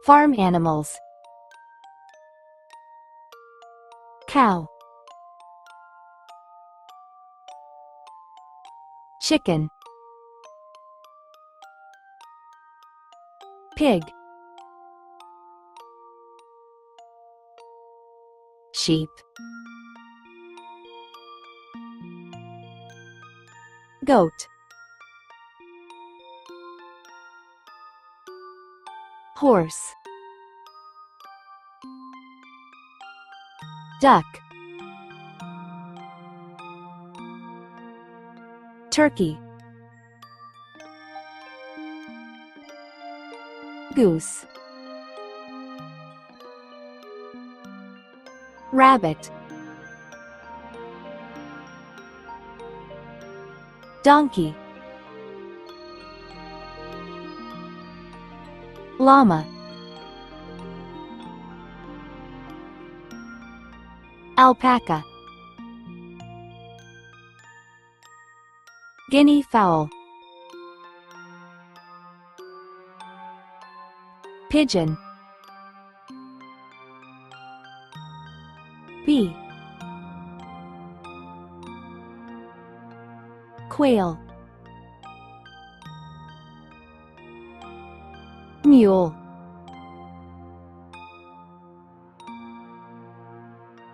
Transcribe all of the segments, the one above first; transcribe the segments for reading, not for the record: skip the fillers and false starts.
Farm animals. Cow, chicken, pig, sheep, goat, horse, duck, turkey, goose, rabbit, donkey, llama, alpaca, guinea fowl, pigeon, bee, quail, mule,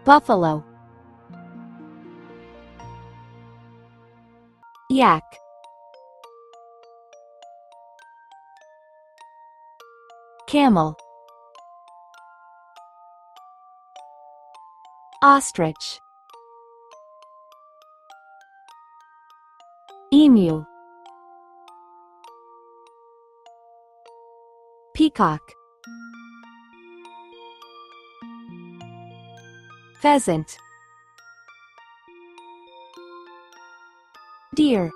buffalo, yak, camel, ostrich, emu, peacock, pheasant, deer,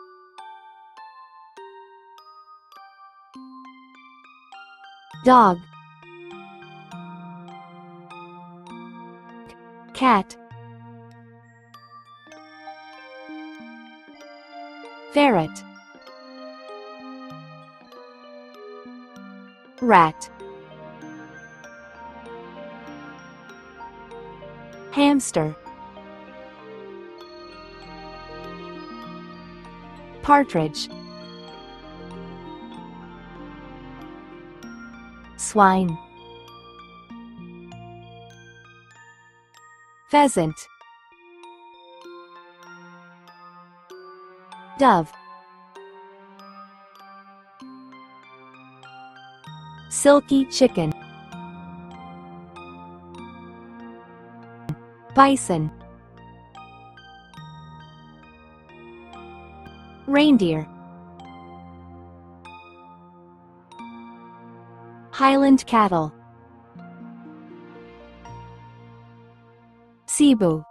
dog, cat, ferret, rat, hamster, partridge, swine, pheasant, dove, silky chicken, bison, reindeer, Highland cattle, cebu,